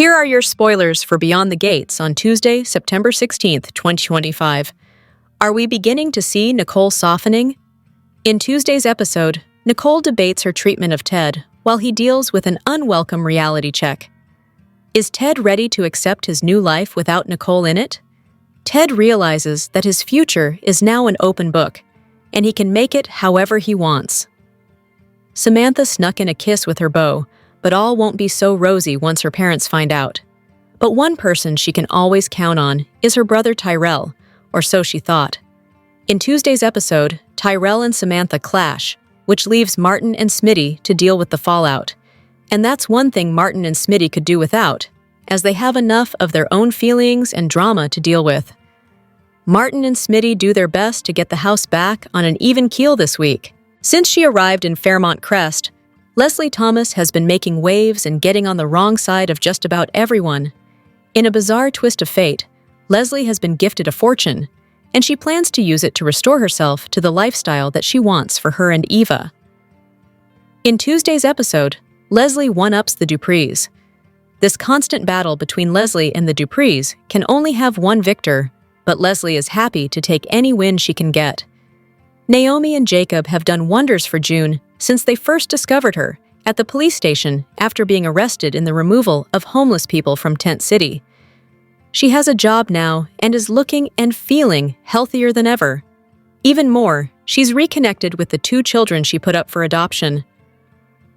Here are your spoilers for Beyond the Gates on Tuesday, September 16th, 2025. Are we beginning to see Nicole softening? In Tuesday's episode, Nicole debates her treatment of Ted while he deals with an unwelcome reality check. Is Ted ready to accept his new life without Nicole in it? Ted realizes that his future is now an open book, and he can make it however he wants. Samantha snuck in a kiss with her beau, but all won't be so rosy once her parents find out. But one person she can always count on is her brother Tyrell, or so she thought. In Tuesday's episode, Tyrell and Samantha clash, which leaves Martin and Smitty to deal with the fallout. And that's one thing Martin and Smitty could do without, as they have enough of their own feelings and drama to deal with. Martin and Smitty do their best to get the house back on an even keel this week. Since she arrived in Fairmont Crest, Leslie Thomas has been making waves and getting on the wrong side of just about everyone. In a bizarre twist of fate, Leslie has been gifted a fortune, and she plans to use it to restore herself to the lifestyle that she wants for her and Eva. In Tuesday's episode, Leslie one-ups the Dupris. This constant battle between Leslie and the Dupris can only have one victor, but Leslie is happy to take any win she can get. Naomi and Jacob have done wonders for June since they first discovered her at the police station after being arrested in the removal of homeless people from Tent City. She has a job now and is looking and feeling healthier than ever. Even more, she's reconnected with the two children she put up for adoption.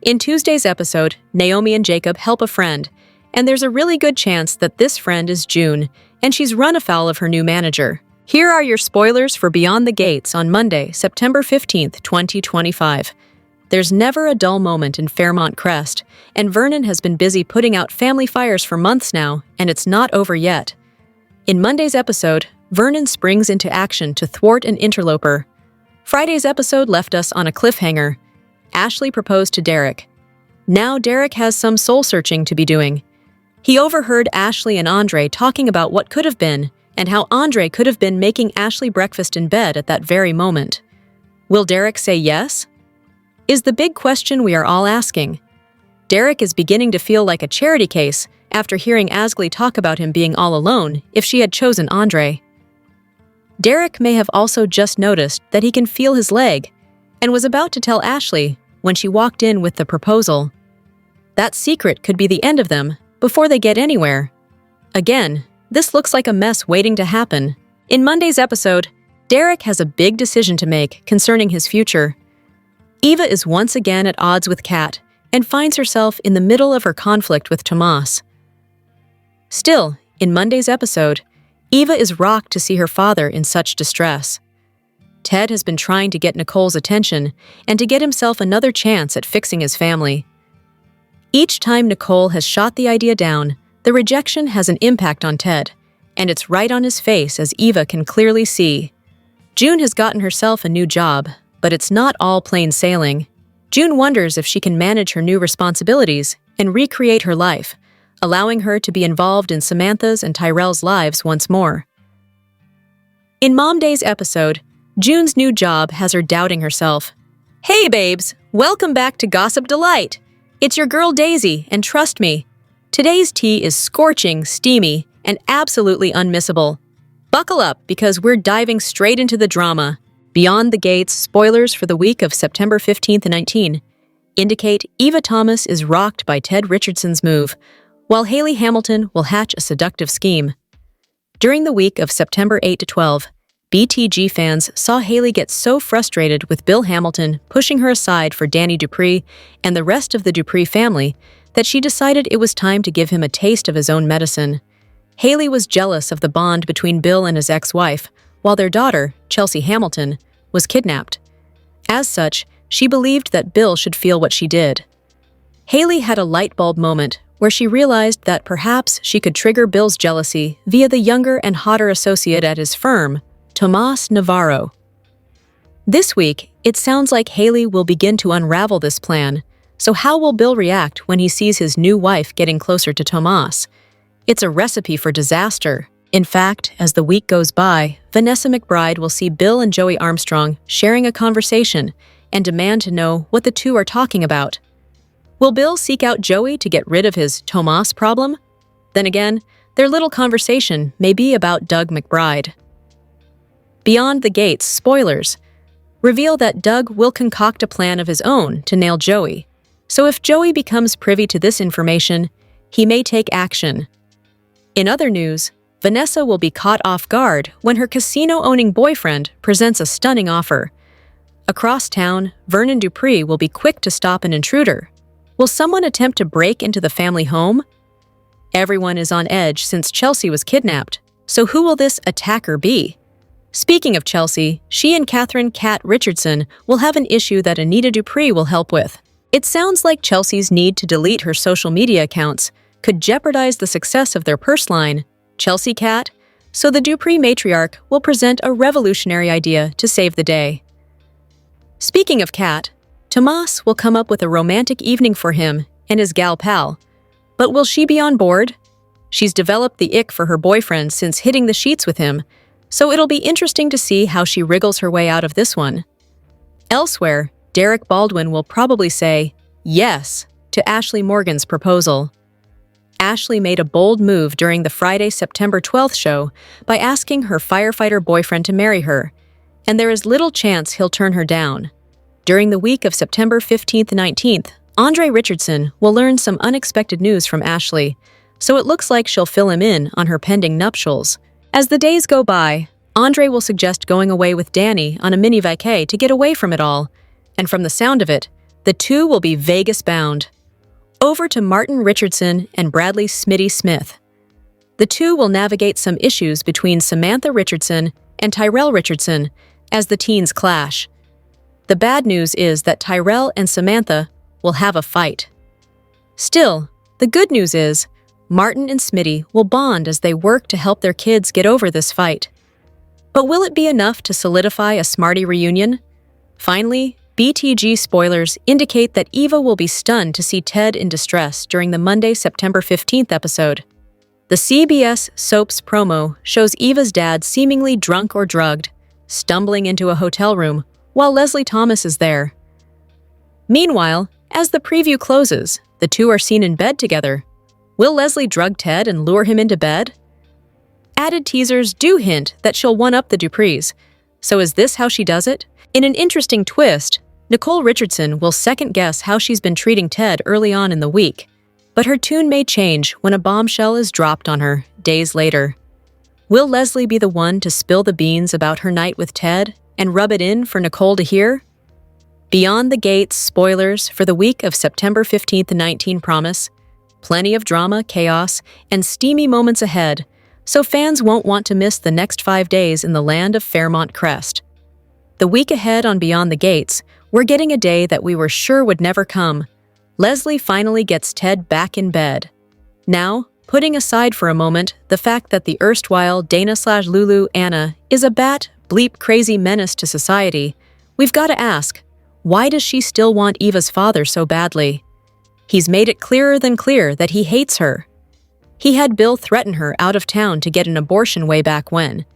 In Tuesday's episode, Naomi and Jacob help a friend, and there's a really good chance that this friend is June, and she's run afoul of her new manager. Here are your spoilers for Beyond the Gates on Monday, September 15th, 2025. There's never a dull moment in Fairmont Crest, and Vernon has been busy putting out family fires for months now, and it's not over yet. In Monday's episode, Vernon springs into action to thwart an interloper. Friday's episode left us on a cliffhanger. Ashley proposed to Derek. Now Derek has some soul-searching to be doing. He overheard Ashley and Andre talking about what could have been, and how Andre could have been making Ashley breakfast in bed at that very moment. Will Derek say yes? Is the big question we are all asking. Derek is beginning to feel like a charity case after hearing Ashley talk about him being all alone if she had chosen Andre. Derek may have also just noticed that he can feel his leg and was about to tell Ashley when she walked in with the proposal. That secret could be the end of them before they get anywhere. Again, this looks like a mess waiting to happen. In Monday's episode, Derek has a big decision to make concerning his future. Eva is once again at odds with Kat and finds herself in the middle of her conflict with Tomas. Still, in Monday's episode, Eva is rocked to see her father in such distress. Ted has been trying to get Nicole's attention and to get himself another chance at fixing his family. Each time Nicole has shot the idea down, the rejection has an impact on Ted, and it's right on his face as Eva can clearly see. June has gotten herself a new job, but it's not all plain sailing. June wonders if she can manage her new responsibilities and recreate her life, allowing her to be involved in Samantha's and Tyrell's lives once more. In Mom Day's episode, June's new job has her doubting herself. Hey babes, welcome back to Gossip Delight. It's your girl Daisy, and trust me, today's tea is scorching, steamy, and absolutely unmissable. Buckle up because we're diving straight into the drama. Beyond the Gates spoilers for the week of September 15th and 19 indicate Eva Thomas is rocked by Ted Richardson's move, while Haley Hamilton will hatch a seductive scheme. During the week of September 8 to 12, BTG fans saw Haley get so frustrated with Bill Hamilton pushing her aside for Danny Dupri and the rest of the Dupri family that she decided it was time to give him a taste of his own medicine. Haley was jealous of the bond between Bill and his ex-wife, while their daughter, Chelsea Hamilton, was kidnapped. As such, she believed that Bill should feel what she did. Haley had a light bulb moment where she realized that perhaps she could trigger Bill's jealousy via the younger and hotter associate at his firm, Tomas Navarro. This week, it sounds like Haley will begin to unravel this plan. So how will Bill react when he sees his new wife getting closer to Tomas? It's a recipe for disaster. In fact, as the week goes by, Vanessa McBride will see Bill and Joey Armstrong sharing a conversation and demand to know what the two are talking about. Will Bill seek out Joey to get rid of his Tomas problem? Then again, their little conversation may be about Doug McBride. Beyond the Gates spoilers reveal that Doug will concoct a plan of his own to nail Joey. So if Joey becomes privy to this information, he may take action. In other news, Vanessa will be caught off guard when her casino-owning boyfriend presents a stunning offer. Across town, Vernon Dupri will be quick to stop an intruder. Will someone attempt to break into the family home? Everyone is on edge since Chelsea was kidnapped, so who will this attacker be? Speaking of Chelsea, she and Catherine "Cat" Richardson will have an issue that Anita Dupri will help with. It sounds like Chelsea's need to delete her social media accounts could jeopardize the success of their purse line, Chelsea Cat, so the Dupri matriarch will present a revolutionary idea to save the day. Speaking of Cat, Tomas will come up with a romantic evening for him and his gal pal. But will she be on board? She's developed the ick for her boyfriend since hitting the sheets with him, so it'll be interesting to see how she wriggles her way out of this one. Elsewhere, Derek Baldwin will probably say yes to Ashley Morgan's proposal. Ashley made a bold move during the Friday, September 12th show by asking her firefighter boyfriend to marry her, and there is little chance he'll turn her down. During the week of September 15th and 19th, Andre Richardson will learn some unexpected news from Ashley, so it looks like she'll fill him in on her pending nuptials. As the days go by, Andre will suggest going away with Danny on a mini vacay to get away from it all, and from the sound of it, the two will be Vegas-bound. Over to Martin Richardson and Bradley "Smitty" Smith. The two will navigate some issues between Samantha Richardson and Tyrell Richardson as the teens clash. The bad news is that Tyrell and Samantha will have a fight. Still, the good news is Martin and Smitty will bond as they work to help their kids get over this fight. But will it be enough to solidify a Smarty reunion? Finally, BTG spoilers indicate that Eva will be stunned to see Ted in distress during the Monday, September 15th episode. The CBS Soaps promo shows Eva's dad seemingly drunk or drugged, stumbling into a hotel room while Leslie Thomas is there. Meanwhile, as the preview closes, the two are seen in bed together. Will Leslie drug Ted and lure him into bed? Added teasers do hint that she'll one-up the Dupris. So is this how she does it? In an interesting twist, Nicole Richardson will second-guess how she's been treating Ted early on in the week, but her tune may change when a bombshell is dropped on her days later. Will Leslie be the one to spill the beans about her night with Ted and rub it in for Nicole to hear? Beyond the Gates spoilers for the week of September 15th and 19th promise plenty of drama, chaos, and steamy moments ahead, so fans won't want to miss the next 5 days in the land of Fairmont Crest. The week ahead on Beyond the Gates, we're getting a day that we were sure would never come. Leslie finally gets Ted back in bed. Now, putting aside for a moment the fact that the erstwhile Dana/Lulu Anna is a bleep crazy menace to society, we've got to ask, why does she still want Eva's father so badly? He's made it clearer than clear that he hates her. He had Bill threaten her out of town to get an abortion way back when.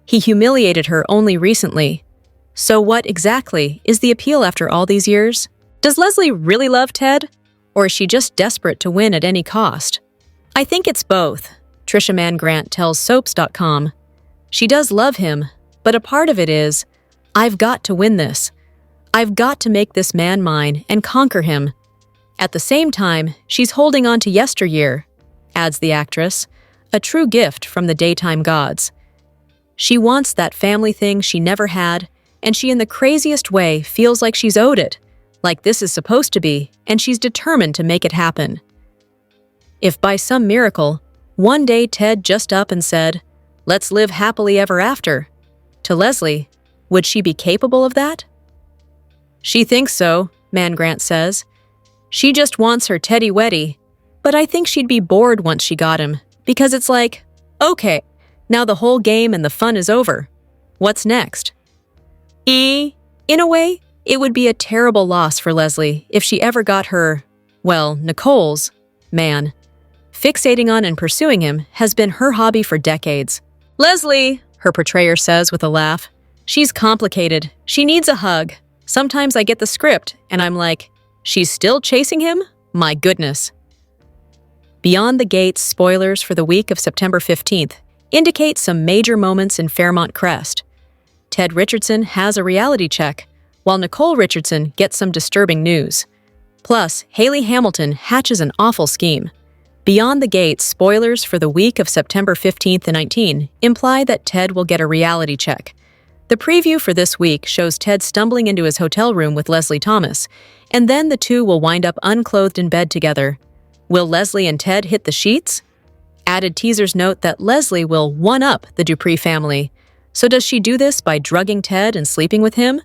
He humiliated her only recently. So what exactly is the appeal after all these years? Does Leslie really love Ted? Or is she just desperate to win at any cost? I think it's both, Trisha Mann Grant tells Soaps.com. She does love him, but a part of it is, I've got to win this. I've got to make this man mine and conquer him. At the same time, she's holding on to yesteryear, adds the actress, a true gift from the daytime gods. She wants that family thing she never had, and she in the craziest way feels like she's owed it, like this is supposed to be, and she's determined to make it happen. If by some miracle, one day Ted just up and said, "Let's live happily ever after," to Leslie, would she be capable of that? She thinks so, Man Grant says. She just wants her teddy-weddy, but I think she'd be bored once she got him, because it's like, okay, now the whole game and the fun is over. What's next? In a way, it would be a terrible loss for Leslie if she ever got her, well, Nicole's, man. Fixating on and pursuing him has been her hobby for decades. Leslie, her portrayer says with a laugh, she's complicated. She needs a hug. Sometimes I get the script, and I'm like, she's still chasing him? My goodness. Beyond the Gates spoilers for the week of September 15th indicate some major moments in Fairmont Crest. Ted Richardson has a reality check, while Nicole Richardson gets some disturbing news. Plus, Haley Hamilton hatches an awful scheme. Beyond the Gates spoilers for the week of September 15th and 19 imply that Ted will get a reality check. The preview for this week shows Ted stumbling into his hotel room with Leslie Thomas, and then the two will wind up unclothed in bed together. Will Leslie and Ted hit the sheets? Added teasers note that Leslie will one-up the Dupri family. So does she do this by drugging Ted and sleeping with him?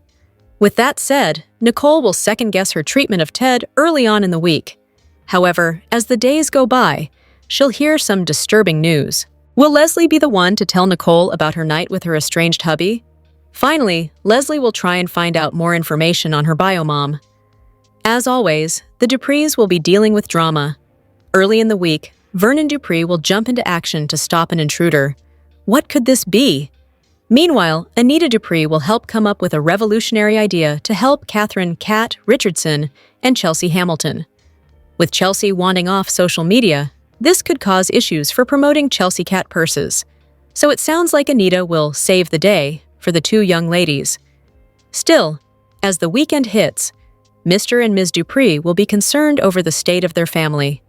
With that said, Nicole will second-guess her treatment of Ted early on in the week. However, as the days go by, she'll hear some disturbing news. Will Leslie be the one to tell Nicole about her night with her estranged hubby? Finally, Leslie will try and find out more information on her biomom. As always, the Dupris will be dealing with drama. Early in the week, Vernon Dupri will jump into action to stop an intruder. What could this be? Meanwhile, Anita Dupri will help come up with a revolutionary idea to help Catherine "Cat" Richardson and Chelsea Hamilton. With Chelsea wanting off social media, this could cause issues for promoting Chelsea Cat purses. So it sounds like Anita will save the day for the two young ladies. Still, as the weekend hits, Mr. and Ms. Dupri will be concerned over the state of their family.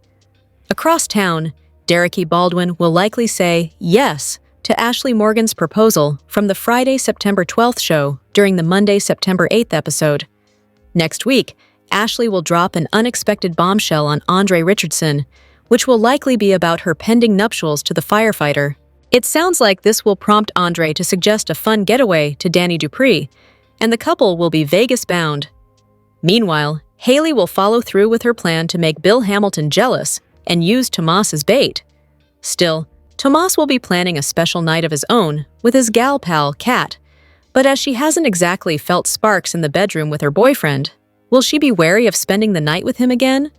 Across town, Derek E. Baldwin will likely say yes to Ashley Morgan's proposal from the Friday, September 12th show during the Monday, September 8th episode. Next week, Ashley will drop an unexpected bombshell on Andre Richardson, which will likely be about her pending nuptials to the firefighter. It sounds like this will prompt Andre to suggest a fun getaway to Danny Dupri, and the couple will be Vegas-bound. Meanwhile, Haley will follow through with her plan to make Bill Hamilton jealous and use Tomas as bait. Still, Tomas will be planning a special night of his own with his gal pal, Kat, but as she hasn't exactly felt sparks in the bedroom with her boyfriend, will she be wary of spending the night with him again?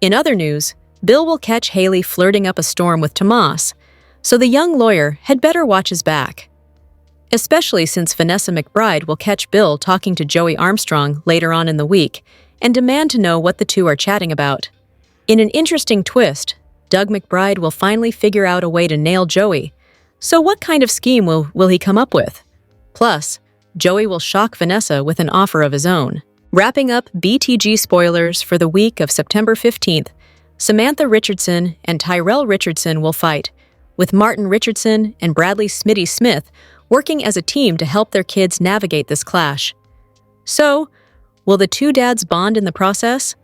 In other news, Bill will catch Haley flirting up a storm with Tomas, so the young lawyer had better watch his back. Especially since Vanessa McBride will catch Bill talking to Joey Armstrong later on in the week and demand to know what the two are chatting about. In an interesting twist, Doug McBride will finally figure out a way to nail Joey. So what kind of scheme will he come up with? Plus, Joey will shock Vanessa with an offer of his own. Wrapping up BTG spoilers for the week of September 15th, Samantha Richardson and Tyrell Richardson will fight, with Martin Richardson and Bradley "Smitty" Smith working as a team to help their kids navigate this clash. So, will the two dads bond in the process?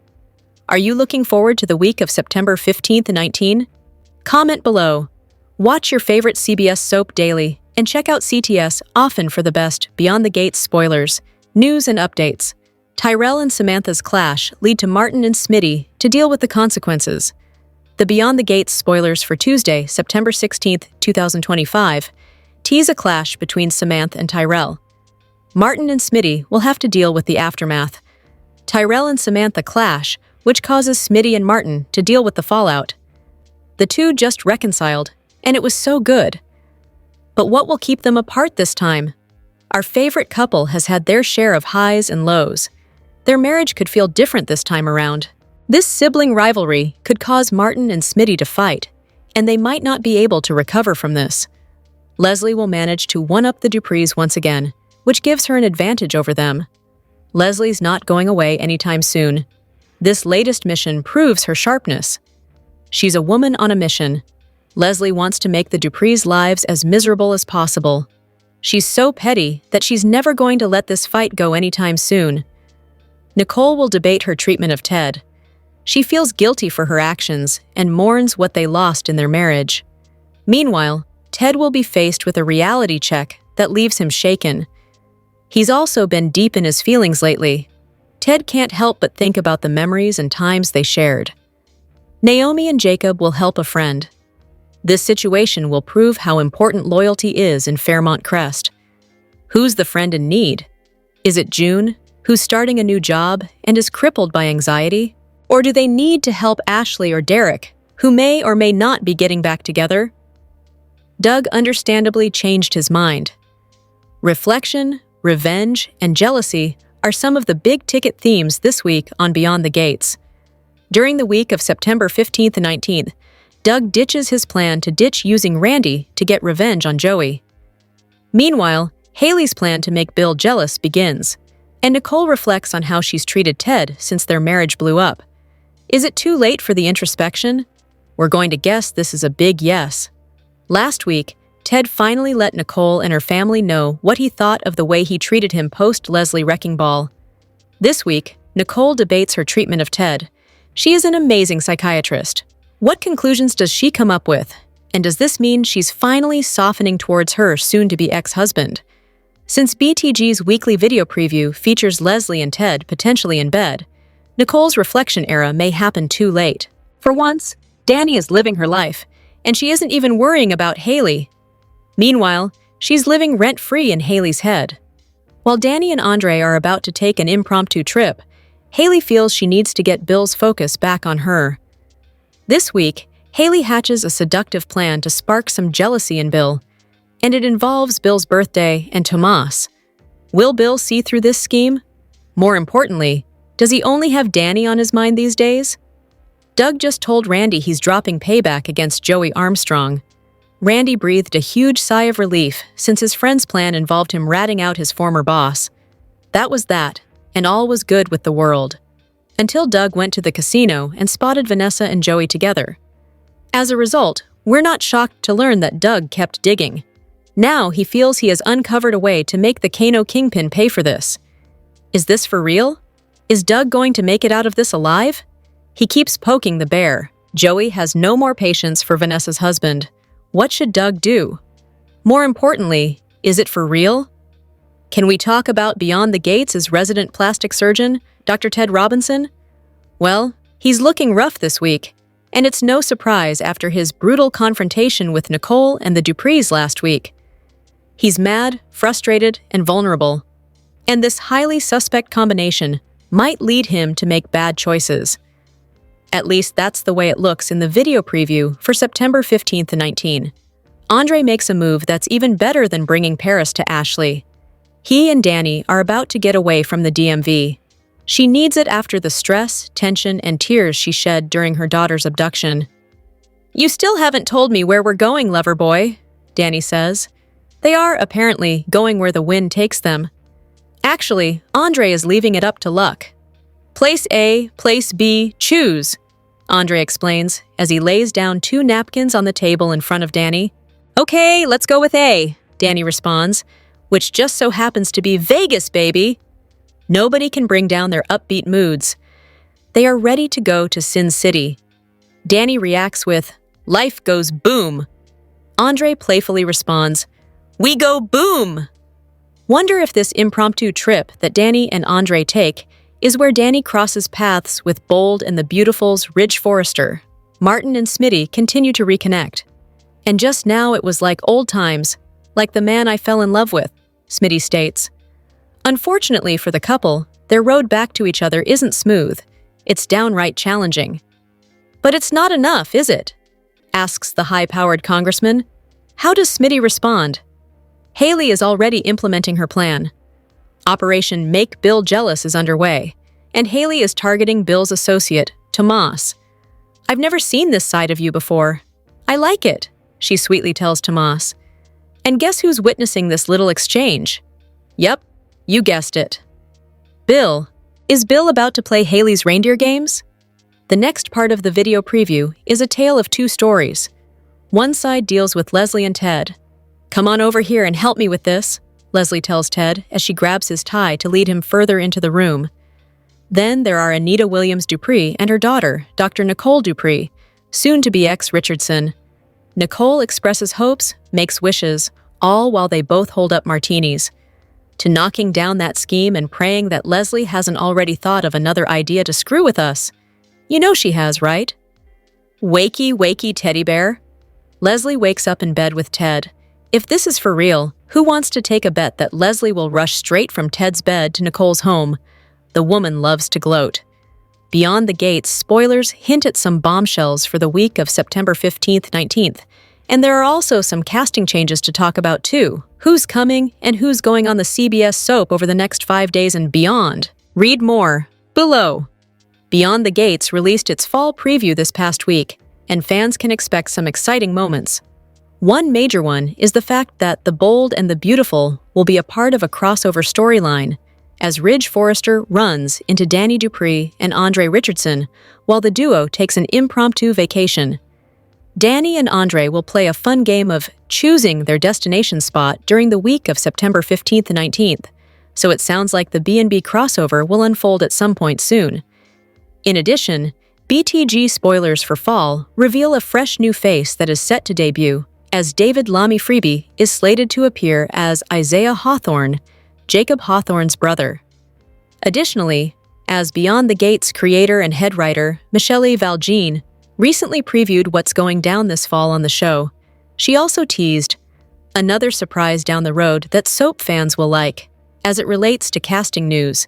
Are you looking forward to the week of September 15th and 19? Comment below. Watch your favorite CBS soap daily and check out CTS often for the best Beyond the Gates spoilers, news and updates. Tyrell and Samantha's clash lead to Martin and Smitty to deal with the consequences. The Beyond the Gates spoilers for Tuesday, September 16th, 2025, tease a clash between Samantha and Tyrell. Martin and Smitty will have to deal with the aftermath. Tyrell and Samantha clash, which causes Smitty and Martin to deal with the fallout. The two just reconciled, and it was so good. But what will keep them apart this time? Our favorite couple has had their share of highs and lows. Their marriage could feel different this time around. This sibling rivalry could cause Martin and Smitty to fight, and they might not be able to recover from this. Leslie will manage to one-up the Dupris once again, which gives her an advantage over them. Leslie's not going away anytime soon. This latest mission proves her sharpness. She's a woman on a mission. Leslie wants to make the Dupris' lives as miserable as possible. She's so petty that she's never going to let this fight go anytime soon. Nicole will debate her treatment of Ted. She feels guilty for her actions and mourns what they lost in their marriage. Meanwhile, Ted will be faced with a reality check that leaves him shaken. He's also been deep in his feelings lately. Ted can't help but think about the memories and times they shared. Naomi and Jacob will help a friend. This situation will prove how important loyalty is in Fairmont Crest. Who's the friend in need? Is it June, who's starting a new job and is crippled by anxiety? Or do they need to help Ashley or Derek, who may or may not be getting back together? Doug understandably changed his mind. Reflection, revenge, and jealousy are some of the big-ticket themes this week on Beyond the Gates. During the week of September 15th and 19th, Doug ditches his plan to ditch using Randy to get revenge on Joey. Meanwhile, Haley's plan to make Bill jealous begins, and Nicole reflects on how she's treated Ted since their marriage blew up. Is it too late for the introspection? We're going to guess this is a big yes. Last week, Ted finally let Nicole and her family know what he thought of the way he treated him post-Leslie wrecking ball. This week, Nicole debates her treatment of Ted. She is an amazing psychiatrist. What conclusions does she come up with? And does this mean she's finally softening towards her soon-to-be ex-husband? Since BTG's weekly video preview features Leslie and Ted potentially in bed, Nicole's reflection era may happen too late. For once, Danny is living her life, and she isn't even worrying about Haley. Meanwhile, she's living rent-free in Haley's head. While Danny and Andre are about to take an impromptu trip, Haley feels she needs to get Bill's focus back on her. This week, Haley hatches a seductive plan to spark some jealousy in Bill, and it involves Bill's birthday and Tomas. Will Bill see through this scheme? More importantly, does he only have Danny on his mind these days? Doug just told Randy he's dropping payback against Joey Armstrong. Randy breathed a huge sigh of relief since his friend's plan involved him ratting out his former boss. That was that, and all was good with the world. Until Doug went to the casino and spotted Vanessa and Joey together. As a result, we're not shocked to learn that Doug kept digging. Now he feels he has uncovered a way to make the Kano Kingpin pay for this. Is this for real? Is Doug going to make it out of this alive? He keeps poking the bear. Joey has no more patience for Vanessa's husband. What should Doug do? More importantly, is it for real? Can we talk about Beyond the Gates' resident plastic surgeon, Dr. Ted Robinson? Well, he's looking rough this week, and it's no surprise after his brutal confrontation with Nicole and the Dupris last week. He's mad, frustrated, and vulnerable, and this highly suspect combination might lead him to make bad choices. At least that's the way it looks in the video preview for September 15th and 19. Andre makes a move that's even better than bringing Paris to Ashley. He and Danny are about to get away from the DMV. She needs it after the stress, tension, and tears she shed during her daughter's abduction. "You still haven't told me where we're going, lover boy," Danny says. They are, apparently, going where the wind takes them. Actually, Andre is leaving it up to luck. "Place A, place B, choose," Andre explains as he lays down 2 napkins on the table in front of Danny. "Okay, let's go with A," Danny responds, which just so happens to be Vegas, baby. Nobody can bring down their upbeat moods. They are ready to go to Sin City. Danny reacts with, "Life goes boom." Andre playfully responds, "We go boom!" Wonder if this impromptu trip that Danny and Andre take is where Danny crosses paths with Bold and the Beautiful's Ridge Forrester. Martin and Smitty continue to reconnect. "And just now it was like old times, like the man I fell in love with," Smitty states. Unfortunately for the couple, their road back to each other isn't smooth. It's downright challenging. "But it's not enough, is it?" asks the high-powered congressman. How does Smitty respond? Haley is already implementing her plan. Operation Make Bill Jealous is underway, and Haley is targeting Bill's associate, Tomas. "I've never seen this side of you before. I like it," she sweetly tells Tomas. And guess who's witnessing this little exchange? Yep, you guessed it. Bill. Is Bill about to play Haley's reindeer games? The next part of the video preview is a tale of 2 stories. One side deals with Leslie and Ted. "Come on over here and help me with this," Leslie tells Ted as she grabs his tie to lead him further into the room. Then there are Anita Williams Dupri and her daughter, Dr. Nicole Dupri, soon to be ex-Richardson. Nicole expresses hopes, makes wishes, all while they both hold up martinis. To knocking down that scheme and praying that Leslie hasn't already thought of another idea to screw with us. You know she has, right? Wakey, wakey teddy bear. Leslie wakes up in bed with Ted. If this is for real, who wants to take a bet that Leslie will rush straight from Ted's bed to Nicole's home? The woman loves to gloat. Beyond the Gates, spoilers hint at some bombshells for the week of September 15th, 19th. And there are also some casting changes to talk about too. Who's coming and who's going on the CBS soap over the next 5 days and beyond? Read more below. Beyond the Gates released its fall preview this past week, and fans can expect some exciting moments. One major one is the fact that The Bold and the Beautiful will be a part of a crossover storyline, as Ridge Forrester runs into Danny Dupri and Andre Richardson, while the duo takes an impromptu vacation. Danny and Andre will play a fun game of choosing their destination spot during the week of September 15th and 19th, so it sounds like the B&B crossover will unfold at some point soon. In addition, BTG spoilers for fall reveal a fresh new face that is set to debut, as David Lamy Freeby is slated to appear as Isaiah Hawthorne, Jacob Hawthorne's brother. Additionally, as Beyond the Gates creator and head writer Michelle Valjean recently previewed what's going down this fall on the show, she also teased another surprise down the road that soap fans will like, as it relates to casting news,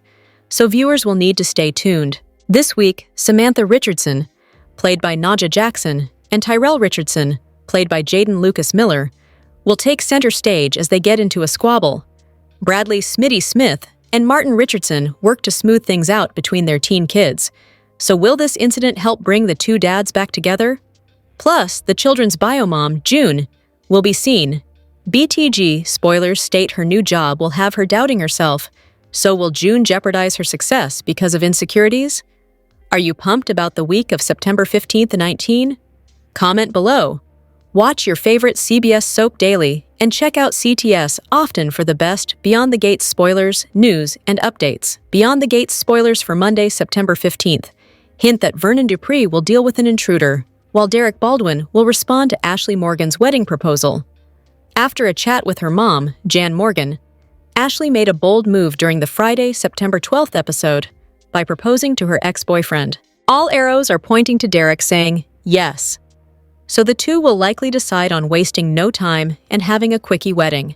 so viewers will need to stay tuned. This week, Samantha Richardson, played by Naja Jackson, and Tyrell Richardson, played by Jaden Lucas Miller, will take center stage as they get into a squabble. Bradley Smitty Smith and Martin Richardson work to smooth things out between their teen kids. So will this incident help bring the two dads back together? Plus, the children's bio mom, June, will be seen. BTG spoilers state her new job will have her doubting herself. So will June jeopardize her success because of insecurities? Are you pumped about the week of September 15th and 19th? Comment below. Watch your favorite CBS soap daily and check out CTS often for the best Beyond the Gates spoilers, news, and updates. Beyond the Gates spoilers for Monday, September 15th. Hint that Vernon Dupri will deal with an intruder, while Derek Baldwin will respond to Ashley Morgan's wedding proposal. After a chat with her mom, Jan Morgan, Ashley made a bold move during the Friday, September 12th episode by proposing to her ex-boyfriend. All arrows are pointing to Derek saying yes. So the two will likely decide on wasting no time and having a quickie wedding.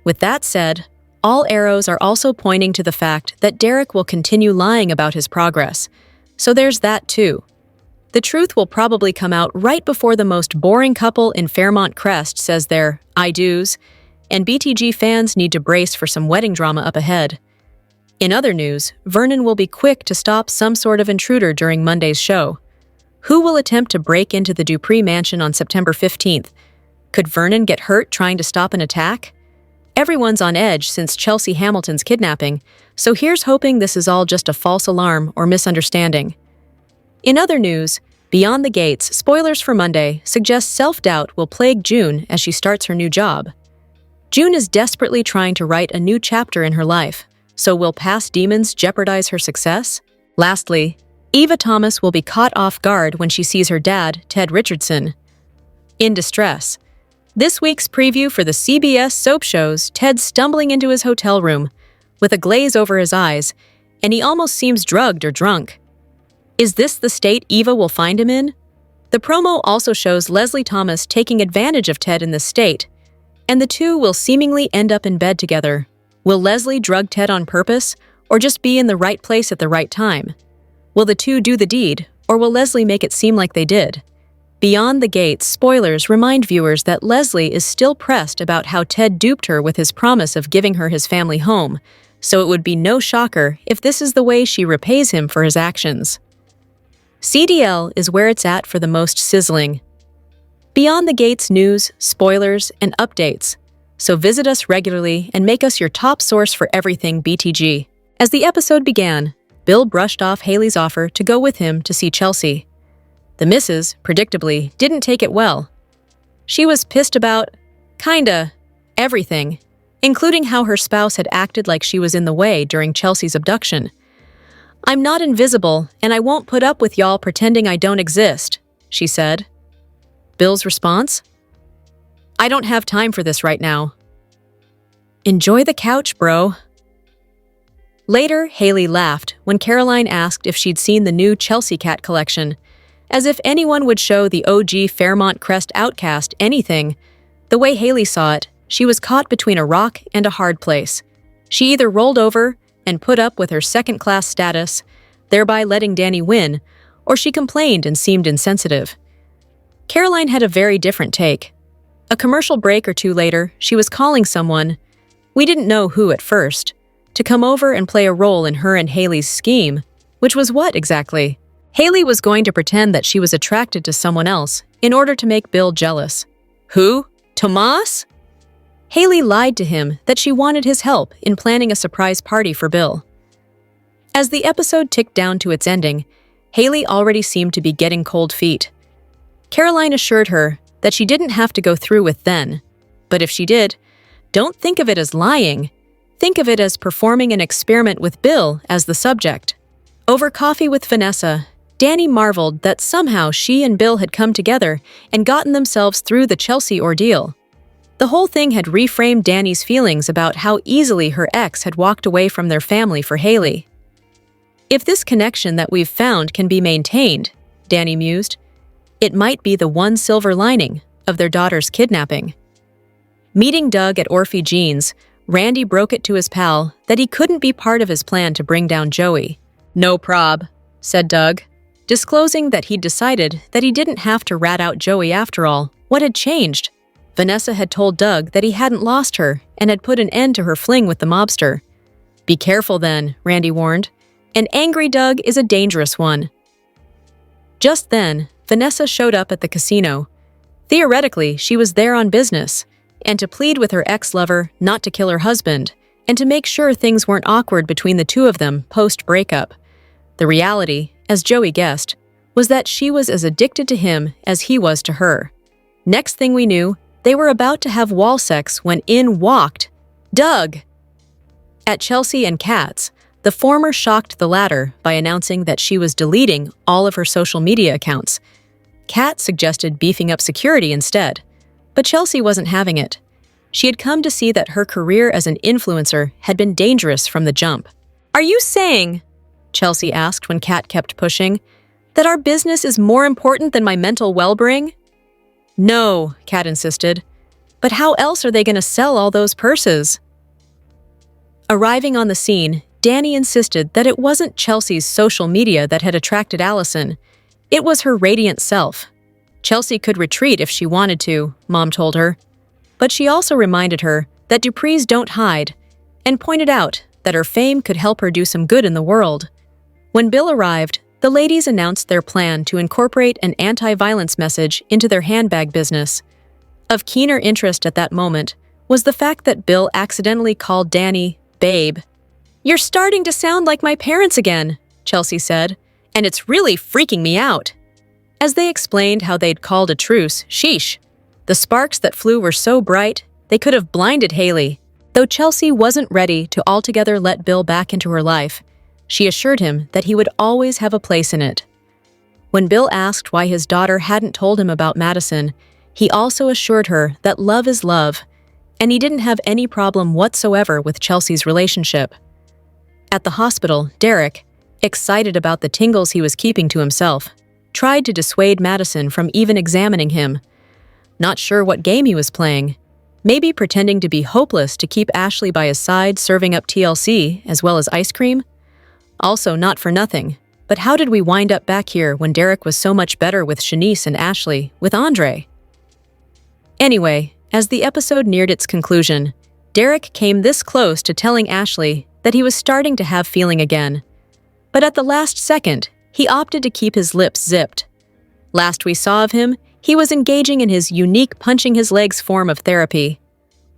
With that said, all arrows are also pointing to the fact that Derek will continue lying about his progress. So there's that too. The truth will probably come out right before the most boring couple in Fairmont Crest says their I do's, and BTG fans need to brace for some wedding drama up ahead. In other news, Vernon will be quick to stop some sort of intruder during Monday's show. Who will attempt to break into the Dupri mansion on September 15th? Could Vernon get hurt trying to stop an attack? Everyone's on edge since Chelsea Hamilton's kidnapping, so here's hoping this is all just a false alarm or misunderstanding. In other news, Beyond the Gates spoilers for Monday suggest self-doubt will plague June as she starts her new job. June is desperately trying to write a new chapter in her life, so will past demons jeopardize her success? Lastly, Eva Thomas will be caught off guard when she sees her dad, Ted Richardson, in distress. This week's preview for the CBS soap shows Ted stumbling into his hotel room with a glaze over his eyes, and he almost seems drugged or drunk. Is this the state Eva will find him in? The promo also shows Leslie Thomas taking advantage of Ted in this state, and the two will seemingly end up in bed together. Will Leslie drug Ted on purpose, or just be in the right place at the right time? Will the two do the deed, or will Leslie make it seem like they did? Beyond the Gates spoilers remind viewers that Leslie is still pressed about how Ted duped her with his promise of giving her his family home, so it would be no shocker if this is the way she repays him for his actions. CDL is where it's at for the most sizzling. Beyond the Gates news, spoilers, and updates, so visit us regularly and make us your top source for everything BTG. As the episode began, Bill brushed off Haley's offer to go with him to see Chelsea. The missus, predictably, didn't take it well. She was pissed about, everything, including how her spouse had acted like she was in the way during Chelsea's abduction. "I'm not invisible, and I won't put up with y'all pretending I don't exist," she said. Bill's response? "I don't have time for this right now." Enjoy the couch, bro. Later, Haley laughed when Caroline asked if she'd seen the new Chelsea Cat collection, as if anyone would show the OG Fairmont Crest outcast anything. The way Haley saw it, she was caught between a rock and a hard place. She either rolled over and put up with her second-class status, thereby letting Danny win, or she complained and seemed insensitive. Caroline had a very different take. A commercial break or two later, she was calling someone, we didn't know who at first, to come over and play a role in her and Haley's scheme, Which was what exactly? Haley was going to pretend that she was attracted to someone else in order to make Bill jealous. Who? Tomas? Haley lied to him that she wanted his help in planning a surprise party for Bill. As the episode ticked down to its ending, Haley already seemed to be getting cold feet. Caroline assured her that she didn't have to go through with then, but if she did, don't think of it as lying. Think of it as performing an experiment with Bill as the subject. Over coffee with Vanessa, Danny marveled that somehow she and Bill had come together and gotten themselves through the Chelsea ordeal. The whole thing had reframed Danny's feelings about how easily her ex had walked away from their family for Haley. If this connection that we've found can be maintained, Danny mused, it might be the one silver lining of their daughter's kidnapping. Meeting Doug at Orphe Jeans, Randy broke it to his pal that he couldn't be part of his plan to bring down Joey. No prob, said Doug, disclosing that he'd decided that he didn't have to rat out Joey after all. What had changed? Vanessa had told Doug that he hadn't lost her and had put an end to her fling with the mobster. Be careful then, Randy warned. An angry Doug is a dangerous one. Just then, Vanessa showed up at the casino. Theoretically, she was there on business, and to plead with her ex-lover not to kill her husband, and to make sure things weren't awkward between the two of them post-breakup. The reality, as Joey guessed, was that she was as addicted to him as he was to her. Next thing we knew, they were about to have wall sex when in walked Doug. At Chelsea and Kat's, the former shocked the latter by announcing that she was deleting all of her social media accounts. Kat suggested beefing up security instead, but Chelsea wasn't having it. She had come to see that her career as an influencer had been dangerous from the jump. Are you saying, Chelsea asked when Kat kept pushing, that our business is more important than my mental well-being? No, Kat insisted. But how else are they going to sell all those purses? Arriving on the scene, Danny insisted that it wasn't Chelsea's social media that had attracted Allison. It was her radiant self. Chelsea could retreat if she wanted to, Mom told her. But she also reminded her that Dupris don't hide, and pointed out that her fame could help her do some good in the world. When Bill arrived, the ladies announced their plan to incorporate an anti-violence message into their handbag business. Of keener interest at that moment was the fact that Bill accidentally called Danny babe. You're starting to sound like my parents again, Chelsea said, and it's really freaking me out. As they explained how they'd called a truce, sheesh. The sparks that flew were so bright, they could have blinded Haley. Though Chelsea wasn't ready to altogether let Bill back into her life, she assured him that he would always have a place in it. When Bill asked why his daughter hadn't told him about Madison, he also assured her that love is love, and he didn't have any problem whatsoever with Chelsea's relationship. At the hospital, Derek, excited about the tingles he was keeping to himself, tried to dissuade Madison from even examining him. Not sure what game he was playing. Maybe pretending to be hopeless to keep Ashley by his side serving up TLC as well as ice cream? Also not for nothing, but how did we wind up back here when Derek was so much better with Shanice and Ashley, with Andre? Anyway, as the episode neared its conclusion, Derek came this close to telling Ashley that he was starting to have feeling again. But at the last second, he opted to keep his lips zipped. Last we saw of him, he was engaging in his unique punching his legs form of therapy.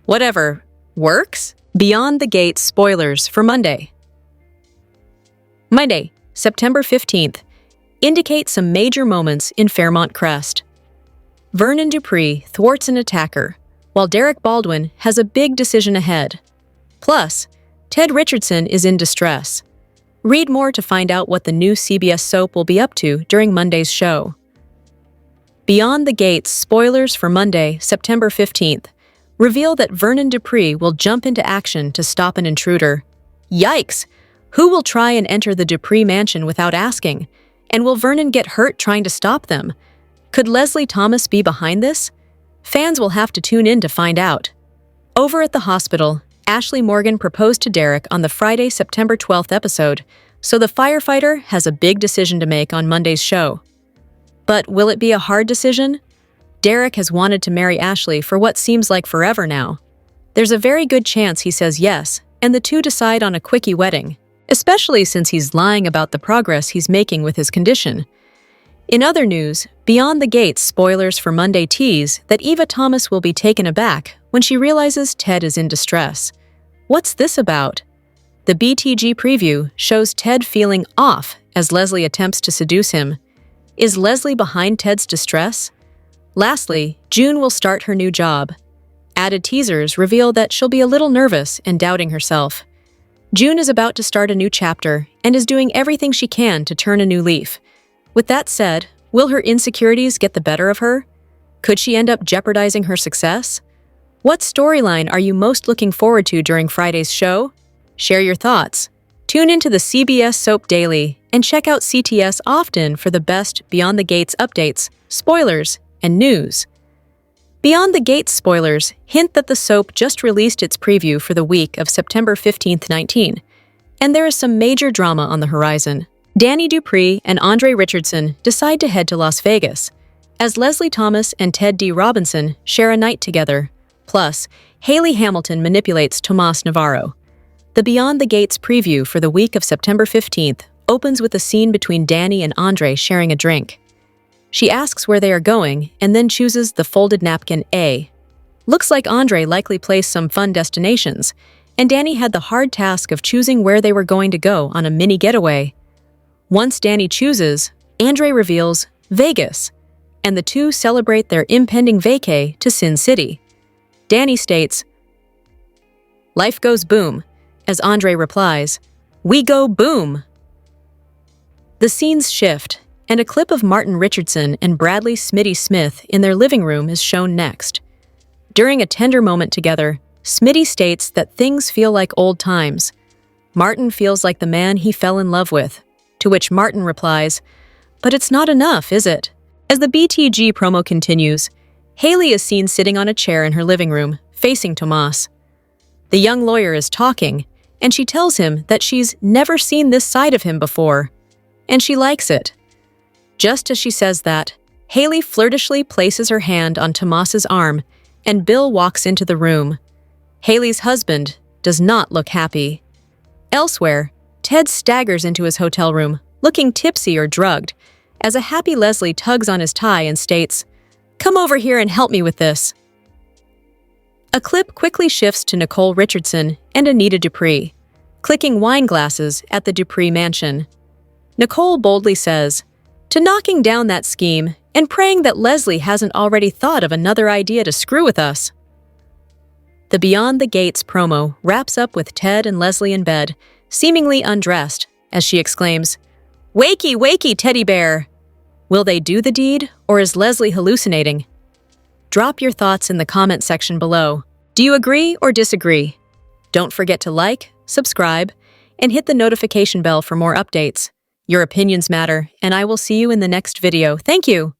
Whatever. Works? Beyond the Gates spoilers for Monday. Monday, September 15th, indicate some major moments in Fairmont Crest. Vernon Dupri thwarts an attacker, while Derek Baldwin has a big decision ahead. Plus, Ted Richardson is in distress. Read more to find out what the new CBS soap will be up to during Monday's show. Beyond the Gates spoilers for Monday, September 15th, reveal that Vernon Dupri will jump into action to stop an intruder. Yikes! Who will try and enter the Dupri mansion without asking? And will Vernon get hurt trying to stop them? Could Leslie Thomas be behind this? Fans will have to tune in to find out. Over at the hospital, Ashley Morgan proposed to Derek on the Friday, September 12th episode, so the firefighter has a big decision to make on Monday's show. But will it be a hard decision? Derek has wanted to marry Ashley for what seems like forever now. There's a very good chance he says yes, and the two decide on a quickie wedding. especially since he's lying about the progress he's making with his condition. In other news, Beyond the Gates spoilers for Monday tease that Eva Thomas will be taken aback when she realizes Ted is in distress. What's this about? The BTG preview shows Ted feeling off as Leslie attempts to seduce him. Is Leslie behind Ted's distress? Lastly, June will start her new job. Added teasers reveal that she'll be a little nervous and doubting herself. June is about to start a new chapter and is doing everything she can to turn a new leaf. With that said, will her insecurities get the better of her? Could she end up jeopardizing her success? What storyline are you most looking forward to during Friday's show? Share your thoughts. Tune into the CBS Soap Daily and check out CTS often for the best Beyond the Gates updates, spoilers, and news. Beyond the Gates spoilers hint that the soap just released its preview for the week of September 15th, 19, and there is some major drama on the horizon. Danny Dupri and Andre Richardson decide to head to Las Vegas, as Leslie Thomas and Ted D. Robinson share a night together. Plus, Haley Hamilton manipulates Tomas Navarro. The Beyond the Gates preview for the week of September 15th opens with a scene between Danny and Andre sharing a drink. She asks where they are going and then chooses the folded napkin A. Looks like Andre likely placed some fun destinations, and Danny had the hard task of choosing where they were going to go on a mini getaway. Once Danny chooses, Andre reveals Vegas, and the two celebrate their impending vacay to Sin City. Danny states, "Life goes boom," as Andre replies, "We go boom." The scenes shift, and a clip of Martin Richardson and Bradley "Smitty" Smith in their living room is shown next. During a tender moment together, Smitty states that things feel like old times. Martin feels like the man he fell in love with, to which Martin replies, "But it's not enough, is it?" As the BTG promo continues, Haley is seen sitting on a chair in her living room, facing Tomas. The young lawyer is talking, and she tells him that she's never seen this side of him before, and she likes it. Just as she says that, Haley flirtishly places her hand on Tomas's arm, and Bill walks into the room. Haley's husband does not look happy. Elsewhere, Ted staggers into his hotel room, looking tipsy or drugged, as a happy Leslie tugs on his tie and states, "Come over here and help me with this." A clip quickly shifts to Nicole Richardson and Anita Dupri, clicking wine glasses at the Dupri mansion. Nicole boldly says, "To knocking down that scheme and praying that Leslie hasn't already thought of another idea to screw with us." The Beyond the Gates promo wraps up with Ted and Leslie in bed, seemingly undressed, as she exclaims, "Wakey, wakey, teddy bear!" Will they do the deed, or is Leslie hallucinating? Drop your thoughts in the comment section below. Do you agree or disagree? Don't forget to like, subscribe, and hit the notification bell for more updates. Your opinions matter, and I will see you in the next video. Thank you!